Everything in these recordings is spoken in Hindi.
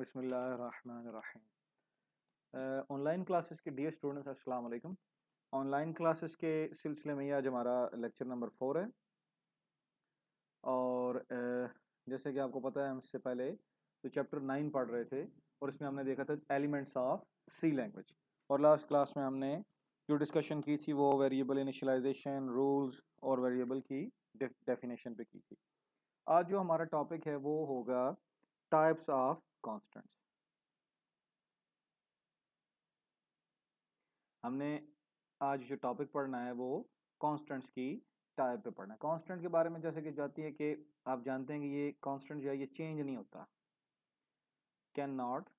बिस्मिल्लाहिर्रहमानिर्रहीम। ऑनलाइन क्लासेस के डियर स्टूडेंट्स अस्सलाम वालेकुम। ऑनलाइन क्लासेस के सिलसिले में ये आज हमारा लेक्चर नंबर 4 है। और जैसे कि आपको पता है हम इससे पहले तो चैप्टर 9 पढ़ रहे थे और इसमें हमने देखा था एलिमेंट्स ऑफ सी लैंग्वेज। और लास्ट क्लास में हमने जो डिस्कशन की थी वो वेरिएबल इनिशियलाइजेशन, रूल्स और वेरिएबल की डेफिनेशन पे की थी। आज जो हमारा टॉपिक है वो होगा टाइप्स ऑफ कॉन्स्टेंट्स। हमने आज जो टॉपिक पढ़ना है वो कॉन्स्टेंट्स की टाइप पे पढ़ना है। कॉन्स्टेंट के बारे में जैसे कि जाती है कि आप जानते हैं कि ये कॉन्स्टेंट जो है ये चेंज नहीं होता, कैन नॉट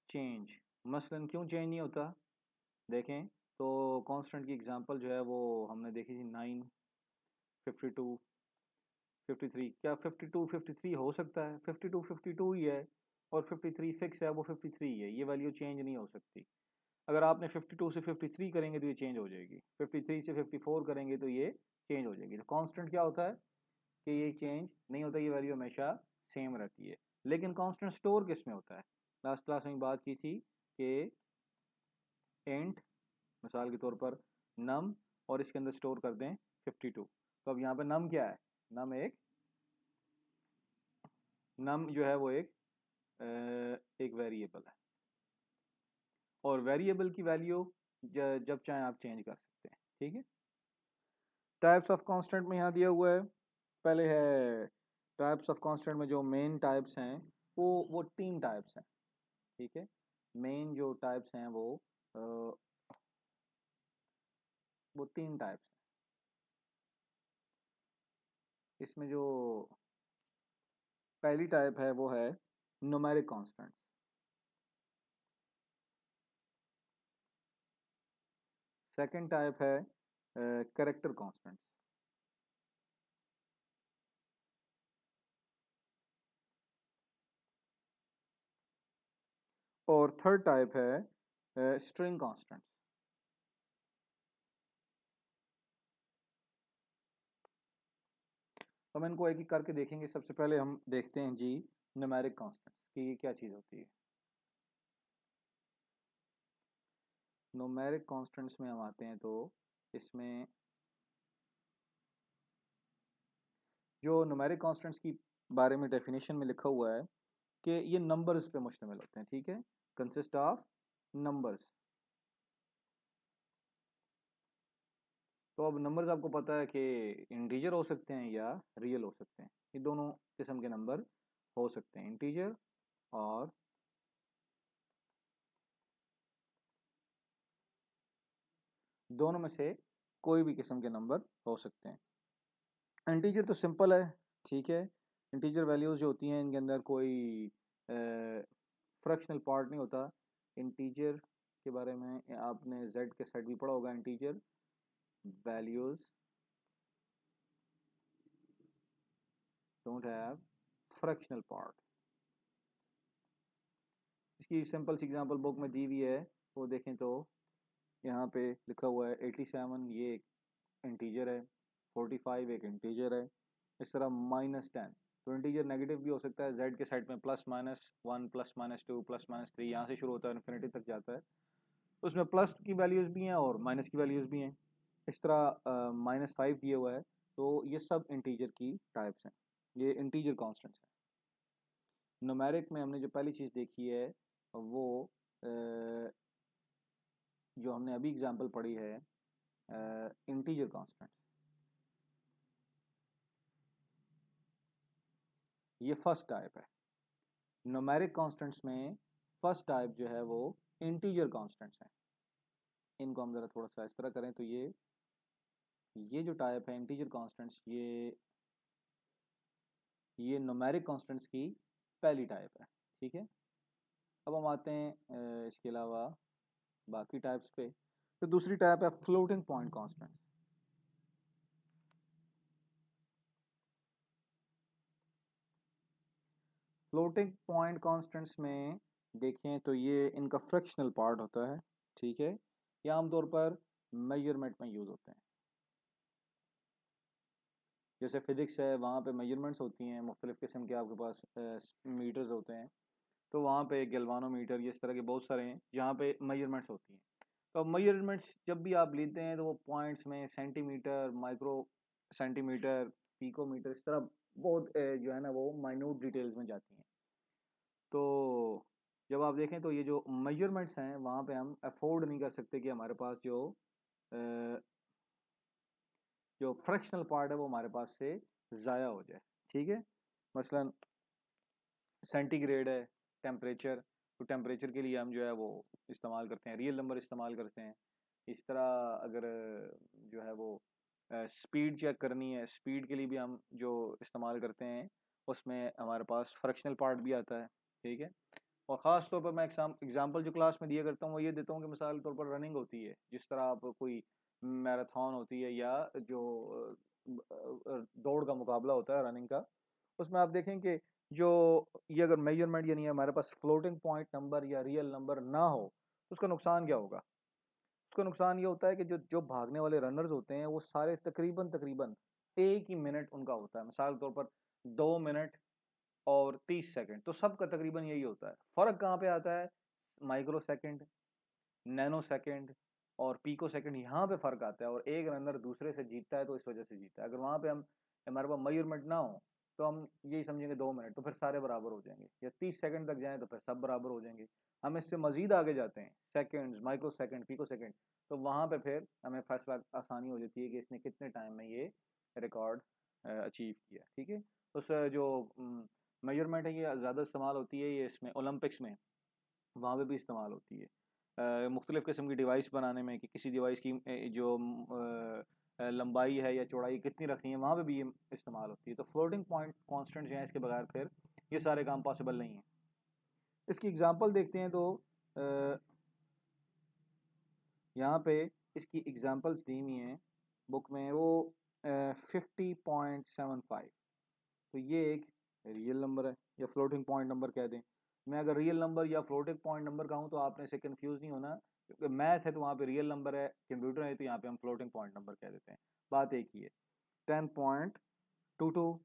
चेंज। मसलन क्यों चेंज नहीं होता देखें तो कांस्टेंट की एग्जांपल जो है वो हमने देखी थी 9, 52, 53। क्या 52 53 हो सकता है? 52 52 ही है और 53 फिक्स है, वो 53 ही है, ये वैल्यू चेंज नहीं हो सकती। अगर आपने 52 से 53 करेंगे तो ये चेंज हो जाएगी, 53 से 54 करेंगे तो ये चेंज हो जाएगी। तो कांस्टेंट क्या होता है कि ये चेंज नहीं होता, ये वैल्यू हमेशा सेम रहती है। लेकिन कांस्टेंट स्टोर किस में होता है? लास्ट क्लास में बात की थी कि इंट मिसाल के तौर पर नम और इसके अंदर स्टोर कर दें 52। तो अब यहाँ पे नम क्या है? नम जो है वो एक वेरिएबल है और वेरिएबल की वैल्यू जब चाहे आप चेंज कर सकते हैं। ठीक है। टाइप्स ऑफ कांस्टेंट में यहाँ दिया हुआ है। पहले है टाइप्स ऑफ कांस्टेंट में जो मेन टाइप्स हैं वो 3 टाइप्स हैं। ठीक है। मेन जो टाइप्स हैं वो 3 टाइप्स हैं। इसमें जो पहली टाइप है वो है न्यूमेरिक कांस्टेंट। सेकंड टाइप है कैरेक्टर कांस्टेंट। और थर्ड टाइप है स्ट्रिंग कांस्टेंट। तो हम इनको एक एक करके देखेंगे। सबसे पहले हम देखते हैं जी न्यूमेरिक कांस्टेंट कि ये क्या चीज़ होती है। न्यूमेरिक कांस्टेंट्स में हम आते हैं तो इसमें जो न्यूमेरिक कांस्टेंट्स की बारे में डेफिनेशन में लिखा हुआ है कि ये नंबर्स पे मुश्तमिल होते हैं। ठीक है। Consist of numbers. तो अब नंबर्स आपको पता है कि इंटीजर हो सकते हैं या रियल हो सकते हैं। ये दोनों किस्म के नंबर हो सकते हैं, इंटीजर और दोनों में से कोई भी किस्म के नंबर हो सकते हैं। इंटीजर तो सिंपल है। ठीक है। इंटीजर वैल्यूज जो होती हैं इनके अंदर कोई फ्रैक्शनल पार्ट नहीं होता। इंटीजर के बारे में आपने जेड के साइड भी पढ़ा होगा। Integer values don't have fractional part. इसकी सिंपल सी एग्जांपल बुक में दी हुई है, वो देखें तो यहाँ पे लिखा हुआ है 87 ये एक इंटीजर है, 45 एक इंटीजर है, इस तरह -10। तो इंटीजर नेगेटिव भी हो सकता है, जेड के साइड में +-1 +-2 +-3 यहाँ से शुरू होता है इन्फिनिटी तक जाता है। उसमें प्लस की वैल्यूज़ भी हैं और माइनस की वैल्यूज़ भी हैं। इस तरह -5 दिया हुआ है। तो ये सब इंटीजर की टाइप्स हैं, ये इंटीजर कॉन्स्टेंट्स हैं। न्यूमेरिक में हमने जो पहली चीज़ देखी है वो जो हमने अभी एग्जांपल पढ़ी है इंटीजर कांस्टेंट, ये फर्स्ट टाइप है। न्यूमेरिक कांस्टेंट्स में फर्स्ट टाइप जो है वो इंटीजर कांस्टेंट्स हैं। इनको हम ज़रा थोड़ा सा इस तरह करें तो ये जो टाइप है इंटीजर कांस्टेंट्स, ये न्यूमेरिक कांस्टेंट्स की पहली टाइप है। ठीक है। अब हम आते हैं इसके अलावा बाकी टाइप्स पे। तो दूसरी टाइप है floating point constants. Floating point constants में देखें तो ये इनका फ्रैक्शनल पार्ट होता है। ठीक है। ये आमतौर पर मेजरमेंट में यूज़ होते हैं। जैसे फिजिक्स है वहाँ पे मेजरमेंट्स होती हैं, मुख्तलिफ़ किस्म के आपके पास मीटर्स होते हैं। तो वहाँ पे गैल्वानोमीटर, ये इस तरह के बहुत सारे हैं जहाँ पे मेजरमेंट्स होती हैं। तो अब मेजरमेंट्स जब भी आप लेते हैं तो वो पॉइंट्स में सेंटीमीटर, माइक्रो सेंटीमीटर, पिकोमीटर, इस तरह बहुत जो है ना वो माइन्यूट डिटेल्स में जाती हैं। तो जब आप देखें तो ये जो मेजरमेंट्स हैं वहाँ पे हम अफोर्ड नहीं कर सकते कि हमारे पास जो फ्रैक्शनल पार्ट है वो हमारे पास से ज़ाया हो जाए। ठीक है, मसलन सेंटीग्रेड है टेम्परेचर, तो टेम्परेचर के लिए हम जो है वो इस्तेमाल करते हैं, रियल नंबर इस्तेमाल करते हैं। इस तरह अगर जो है वो स्पीड चेक करनी है, स्पीड के लिए भी हम जो इस्तेमाल करते हैं उसमें हमारे पास फ्रैक्शनल पार्ट भी आता है। ठीक है, और ख़ास तौर पर मैं एग्जांपल जो क्लास में दिया करता हूँ वो ये देता हूँ कि मिसाल के तौर पर रनिंग होती है, जिस तरह आप कोई मैराथन होती है या जो दौड़ का मुकाबला होता है रनिंग का, उसमें आप देखें कि जो ये अगर मेजरमेंट यानी हमारे पास फ्लोटिंग पॉइंट नंबर या रियल नंबर ना हो तो उसका नुकसान क्या होगा? उसका नुकसान ये होता है कि जो जो भागने वाले रनर्स होते हैं वो सारे तकरीबन तकरीबन एक ही मिनट उनका होता है। मिसाल के तौर पर 2 मिनट और 30 सेकंड, तो सबका तकरीबन यही होता है। फ़र्क कहाँ पे आता है? माइक्रो सेकंड, नैनो सेकंड और पीको सेकंड, यहाँ पे फ़र्क आता है। और एक रनर दूसरे से जीतता है तो इस वजह से जीतता है। अगर वहाँ पे हमारे पास मेजरमेंट ना हो तो हम यही समझेंगे 2 मिनट, तो फिर सारे बराबर हो जाएंगे, या 30 सेकंड तक जाएँ तो फिर सब बराबर हो जाएंगे। हम इससे मज़ीद आगे जाते हैं, seconds, microsecond, picosecond, तो वहाँ पे फिर हमें फैसला आसानी हो जाती है कि इसने कितने टाइम में ये रिकॉर्ड अचीव किया। ठीक है, उस जो मेजरमेंट है ये ज़्यादा इस्तेमाल होती है, ये इसमें ओलंपिक्स में वहाँ पे भी इस्तेमाल होती है मुख्तलिफ़ किस्म की डिवाइस बनाने में, कि किसी डिवाइस की जो लंबाई है या चौड़ाई कितनी रखनी है, वहाँ पे भी ये इस्तेमाल होती है। तो फ्लोटिंग पॉइंट कांस्टेंट जो है इसके बगैर फिर ये सारे काम पॉसिबल नहीं है। इसकी एग्जांपल देखते हैं तो यहाँ पे इसकी एग्जांपल्स दी हुई हैं बुक में, वो 50.75, तो ये एक रियल नंबर है, या फ्लोटिंग पॉइंट नंबर कह दें। मैं अगर रियल नंबर या फ्लोटिंग पॉइंट नंबर कहूँ तो आपने इसे कंफ्यूज नहीं होना, क्योंकि मैथ है तो वहाँ पे रियल नंबर है, कंप्यूटर है तो यहाँ पे हम फ्लोटिंग पॉइंट नंबर कह देते हैं। बात एक ही है। 10.22,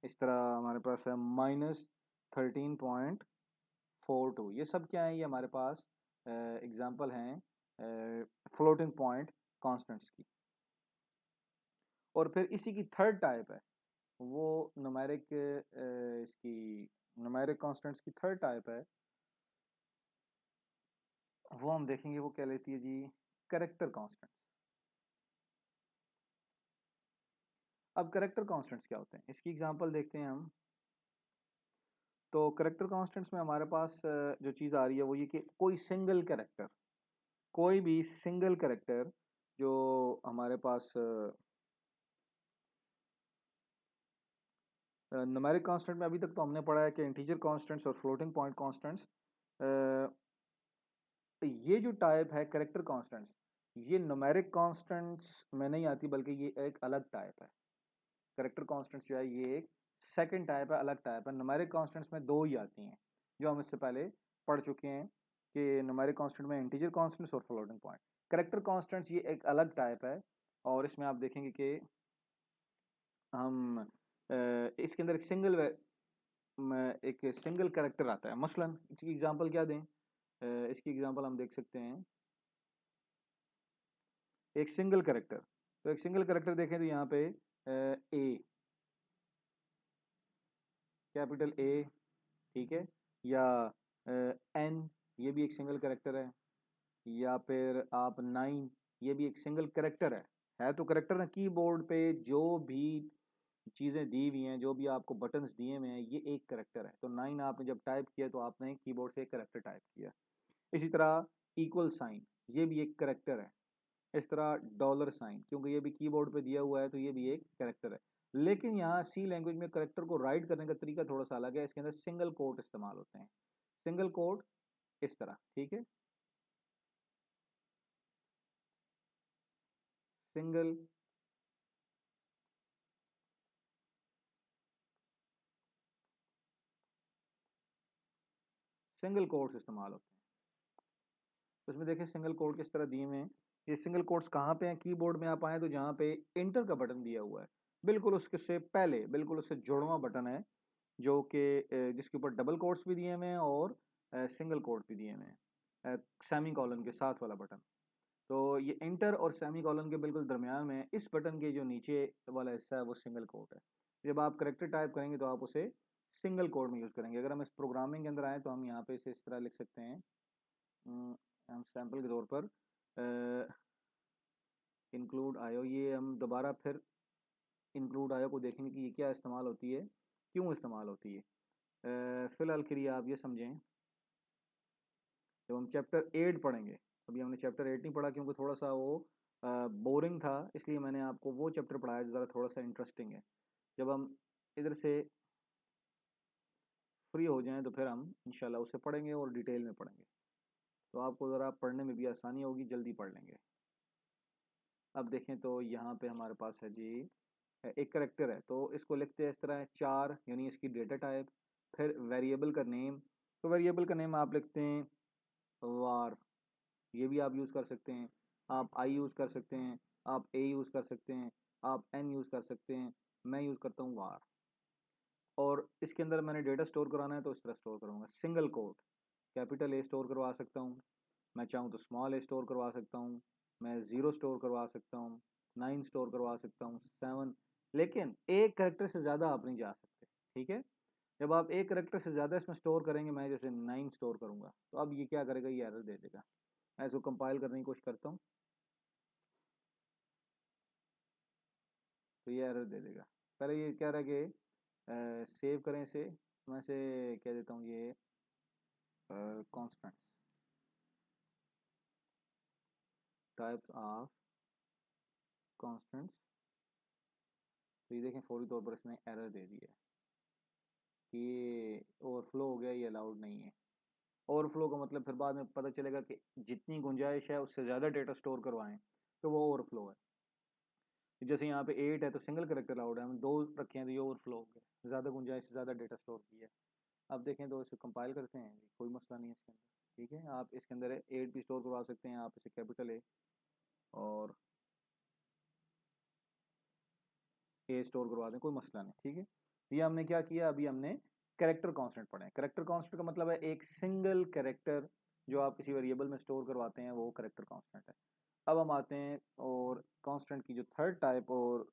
इस तरह हमारे पास है -13.42, ये सब क्या है? ये हमारे पास एग्जाम्पल हैं फ्लोटिंग पॉइंट कॉन्स्टेंट्स की। और फिर इसी की थर्ड टाइप है वो न्यूमेरिक, इसकी न्यूमेरिक कांस्टेंट्स की थर्ड टाइप है, वो हम देखेंगे, वो क्या लेती है जी? Character constants. अब कैरेक्टर कांस्टेंट्स क्या होते हैं इसकी एग्जांपल देखते हैं हम। तो कैरेक्टर कांस्टेंट्स में हमारे पास जो चीज़ आ रही है वो ये कि कोई सिंगल कैरेक्टर, कोई भी सिंगल कैरेक्टर जो हमारे पास न्यूमेरिक कांस्टेंट में, अभी तक तो हमने पढ़ा है कि इंटीजर कांस्टेंट्स और फ्लोटिंग पॉइंट कांस्टेंट्स, ये जो टाइप है कैरेक्टर कांस्टेंट्स, ये न्यूमेरिक कांस्टेंट्स में नहीं आती, बल्कि ये एक अलग टाइप है। कैरेक्टर कांस्टेंट्स जो है ये एक सेकंड टाइप है, अलग टाइप है। न्यूमेरिक कांस्टेंट्स में दो ही आती हैं जो हम इससे पहले पढ़ चुके हैं, कि न्यूमेरिक कांस्टेंट में इंटीजर कांस्टेंट्स और फ्लोटिंग पॉइंट। कैरेक्टर कांस्टेंट्स ये एक अलग टाइप है, और इसमें आप देखेंगे कि हम इसके अंदर एक सिंगल कैरेक्टर आता है। मसलन इसकी एग्जांपल क्या दें? इसकी एग्जांपल हम देख सकते हैं एक सिंगल कैरेक्टर। तो एक सिंगल कैरेक्टर देखें तो यहाँ पे ए, कैपिटल ए, ठीक है, या एन, ये भी एक सिंगल कैरेक्टर है, या फिर आप 9, ये भी एक सिंगल कैरेक्टर है तो कैरेक्टर ना। कीबोर्ड पे जो भी चीज़ें दी हुई हैं, जो भी आपको बटन्स दिए हुए हैं, ये एक कैरेक्टर है। तो 9 आपने जब टाइप किया तो आपने कीबोर्ड से एक कैरेक्टर टाइप किया। इसी तरह इक्वल साइन, ये भी एक कैरेक्टर है। इस तरह डॉलर साइन, क्योंकि ये भी कीबोर्ड पे दिया हुआ है तो ये भी एक कैरेक्टर है। लेकिन यहाँ सी लैंग्वेज में कैरेक्टर को राइट करने का तरीका थोड़ा सा अलग है। इसके अंदर सिंगल कोट इस्तेमाल होते हैं, सिंगल कोट इस तरह, ठीक है, सिंगल सिंगल कोट्स इस्तेमाल होते हैं। तो इसमें देखिए सिंगल कोट किस तरह दिए हुए हैं। ये सिंगल कोट्स कहाँ पे हैं? कीबोर्ड में आप आए तो जहाँ पे इंटर का बटन दिया हुआ है, बिल्कुल उसके से पहले, बिल्कुल उससे जुड़वा बटन है जो कि जिसके ऊपर डबल कोट्स भी दिए हुए हैं और सिंगल कोट भी दिए हुए हैं, सेमी कॉलन के साथ वाला बटन। तो ये इंटर और सेमी कॉलन के बिल्कुल दरमियान में इस बटन के जो नीचे वाला हिस्सा है वो सिंगल कोट है। जब आप करेक्टर टाइप करेंगे तो आप उसे सिंगल कोट में यूज़ करेंगे। अगर हम इस प्रोग्रामिंग के अंदर आए तो हम यहाँ पे इसे इस तरह लिख सकते हैं। हम सैम्पल के तौर पर इंक्लूड आयो, ये हम दोबारा फिर इंक्लूड आयो को देखेंगे कि ये क्या इस्तेमाल होती है, क्यों इस्तेमाल होती है। फ़िलहाल के लिए आप ये समझें, जब हम चैप्टर 8 पढ़ेंगे, अभी हमने चैप्टर 8 नहीं पढ़ा क्योंकि थोड़ा सा वो बोरिंग था, इसलिए मैंने आपको वो चैप्टर पढ़ाया जो ज़रा थोड़ा सा इंटरेस्टिंग है। जब हम इधर से फ्री हो जाएं तो फिर हम इंशाल्लाह उसे पढ़ेंगे और डिटेल में पढ़ेंगे, तो आपको ज़रा पढ़ने में भी आसानी होगी, जल्दी पढ़ लेंगे। अब देखें तो यहाँ पे हमारे पास है जी एक करेक्टर है, तो इसको लिखते हैं इस तरह 4, यानी इसकी डेटा टाइप, फिर वेरिएबल का नेम। तो वेरिएबल का नेम आप लिखते हैं वार, ये भी आप यूज़ कर सकते हैं। आप आई यूज़ कर सकते हैं, आप ए यूज़ कर सकते हैं, आप एन यूज़ कर सकते हैं। मैं यूज़ करता हूँ वार। और इसके अंदर मैंने डेटा स्टोर कराना है तो इस तरह स्टोर करूँगा। Single quote, capital A store करवा सकता हूँ, मैं चाहूँ तो स्मॉल ए स्टोर करवा सकता हूँ, मैं 0 स्टोर करवा सकता हूँ, 9 स्टोर करवा सकता हूँ, 7, लेकिन एक करेक्टर से ज़्यादा आप नहीं जा सकते। ठीक है, जब आप एक करेक्टर से ज़्यादा इसमें स्टोर करेंगे, मैं जैसे 9 स्टोर करूँगा, तो अब ये क्या करेगा, ये एरर दे देगा। मैं इसको कंपाइल करने की कोशिश करता हूँ तो ये एरर दे देगा। पहले ये कह रहा है कि सेव करें इसे, मैं से कह देता हूँ ये कांस्टेंट टाइप्स ऑफ कांस्टेंट्स। तो ये देखें फौरी तौर पर इसने एरर दे दी है कि ये ओवरफ्लो हो गया, ये अलाउड नहीं है। ओवरफ्लो का मतलब फिर बाद में पता चलेगा कि जितनी गुंजाइश है उससे ज़्यादा डेटा स्टोर करवाएं तो वो ओवरफ्लो है। जैसे यहाँ पे 8 है तो सिंगल करेक्टर अलाउड है, हम 2 रखे हैं तो ये ओवरफ्लो हो गया, ज़्यादा गुंजाइश से ज़्यादा डेटा स्टोर किया है। अब देखें तो इसे कंपाइल करते हैं, कोई मसला नहीं है इसके अंदर। ठीक है, आप इसके अंदर 8 भी स्टोर करवा सकते हैं, आप इसे कैपिटल ए और ए स्टोर करवा दें, कोई मसला नहीं। ठीक है, ये हमने क्या किया, अभी हमने कैरेक्टर कांस्टेंट पढ़े। कैरेक्टर कांस्टेंट का मतलब है एक सिंगल कैरेक्टर जो आप किसी वेरिएबल में स्टोर करवाते हैं, वो कैरेक्टर कांस्टेंट है। अब हम आते हैं और कांस्टेंट की जो थर्ड टाइप और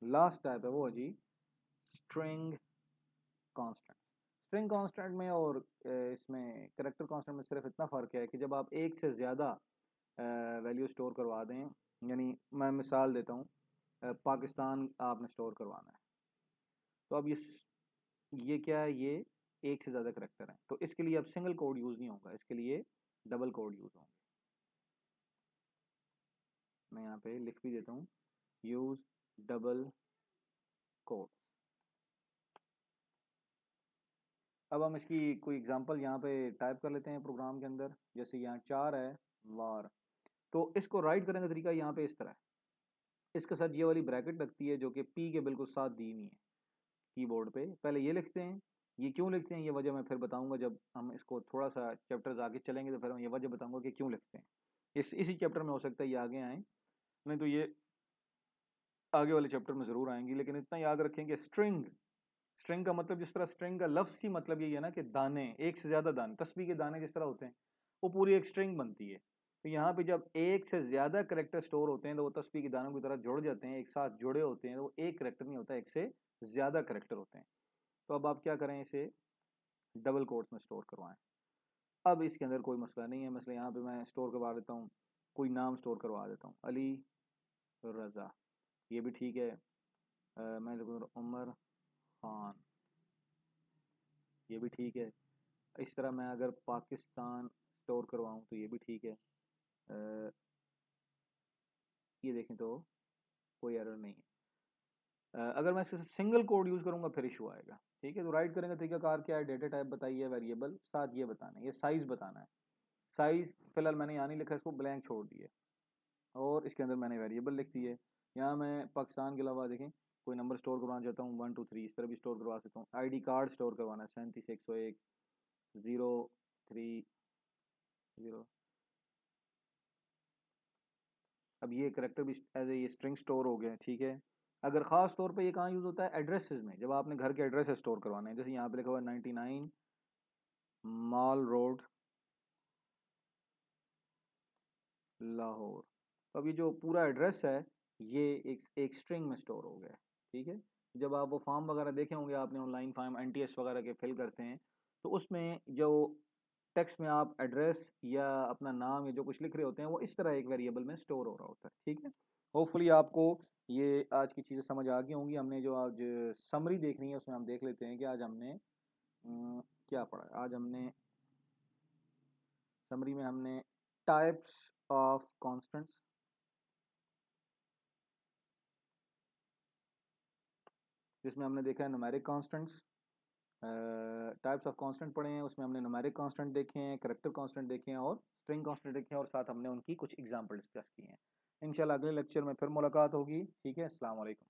लास्ट टाइप है वो है जी स्ट्रिंग कांस्टेंट। स्ट्रिंग कांस्टेंट में और इसमें कैरेक्टर कांस्टेंट में सिर्फ इतना फ़र्क है कि जब आप एक से ज़्यादा वैल्यू स्टोर करवा दें, यानी मैं मिसाल देता हूँ, पाकिस्तान आपने स्टोर करवाना है, तो अब ये क्या है, ये एक से ज़्यादा करेक्टर हैं, तो इसके लिए अब सिंगल कोड यूज़ नहीं होगा, इसके लिए डबल कोड यूज़ होंगे। मैं यहाँ पे लिख भी देता हूँ, यूज़ डबल कोड। अब हम इसकी कोई एग्जांपल यहाँ पे टाइप कर लेते हैं प्रोग्राम के अंदर। जैसे यहाँ 4 है वार, तो इसको राइट करने का तरीका यहाँ पे इस तरह है, इसके साथ ये वाली ब्रैकेट लगती है जो कि पी के बिल्कुल साथ दी हुई है कीबोर्ड पे। पहले ये लिखते हैं, ये क्यों लिखते हैं ये वजह मैं फिर बताऊंगा, जब हम इसको थोड़ा सा चैप्टर्स आगे चलेंगे तो फिर मैं ये वजह बताऊंगा कि क्यों लिखते हैं। इसी चैप्टर में हो सकता है ये आगे आए, नहीं तो ये आगे वाले चैप्टर में ज़रूर आएंगी। लेकिन इतना याद रखें कि स्ट्रिंग, स्ट्रिंग का मतलब, जिस तरह स्ट्रिंग का लफ्ज़ ही मतलब यही है ना कि दाने, एक से ज़्यादा दाने, तस्बीह के दाने जिस तरह होते हैं, वो पूरी एक स्ट्रिंग बनती है। तो यहाँ पे जब एक से ज़्यादा करेक्टर स्टोर होते हैं तो वो तस्बीह के दानों की तरह जुड़ जाते हैं, एक साथ जुड़े होते हैं, तो वो एक करेक्टर नहीं होता, एक से ज़्यादा करेक्टर होते हैं। तो अब आप क्या करें, इसे डबल कोट्स में स्टोर करवाएं। अब इसके अंदर कोई मसला नहीं है, मसला यहाँ पे मैं स्टोर करवा देता हूँ, कोई नाम स्टोर करवा देता हूँ, अली रज़ा, ये भी ठीक है। मैं लिखूँगा उमर खान, ये भी ठीक है। इस तरह मैं अगर पाकिस्तान स्टोर करवाऊँ तो ये भी ठीक है। ये देखें तो कोई एरर नहीं है। अगर मैं इसके सिंगल कोड यूज़ करूँगा फिर इशू आएगा। ठीक है, तो राइट करेंगे तरीकाकार क्या है, डेटा टाइप बताइए, वेरिएबल, साथ ये बताना है, ये साइज़ बताना है। साइज़ फ़िलहाल मैंने यहाँ नहीं लिखा, इसको ब्लैंक छोड़ दिए और इसके अंदर मैंने वेरिएबल लिख दी है। यहाँ मैं पाकिस्तान के अलावा देखें कोई नंबर स्टोर करवाना चाहता हूँ, 1 2 3 इस तरह भी स्टोर करवा सकता हूँ। आईडी कार्ड स्टोर करवाना है 37 101 030। अब ये करेक्टर भी एज ए ये स्ट्रिंग स्टोर हो गया, ठीक है। अगर ख़ास तौर पे ये कहाँ यूज़ होता है, एड्रेसेस में, जब आपने घर के एड्रेस स्टोर करवाने हैं, जैसे यहाँ पे लिखा हुआ है 99 मॉल रोड लाहौर। तो अब ये जो पूरा एड्रेस है ये एक स्ट्रिंग में स्टोर हो गया है, ठीक है। जब आप वो फॉर्म वगैरह देखे होंगे आपने, ऑनलाइन फॉर्म NTS वगैरह के फिल करते हैं, तो उसमें जो टेक्स्ट में आप एड्रेस या अपना नाम या जो कुछ लिख रहे होते हैं वो इस तरह एक वेरिएबल में स्टोर हो रहा होता है, ठीक है। होपफुली आपको ये आज की चीज़ें समझ आ गई होंगी। हमने जो आज समरी देखनी है उसमें हम देख लेते हैं कि आज हमने क्या पढ़ा है। आज हमने समरी में हमने टाइप्स ऑफ कॉन्स्टेंट्स, जिसमें हमने देखा है numeric constants, types of constant पढ़े हैं, उसमें हमने न्यूमेरिक कांस्टेंट देखे हैं, कैरेक्टर कांस्टेंट देखे हैं और स्ट्रिंग कांस्टेंट देखे हैं, और साथ हमने उनकी कुछ एग्जांपल डिस्कस किए हैं। इंशाल्लाह अगले लेक्चर में फिर मुलाकात होगी, ठीक है। अस्सलाम वालेकुम।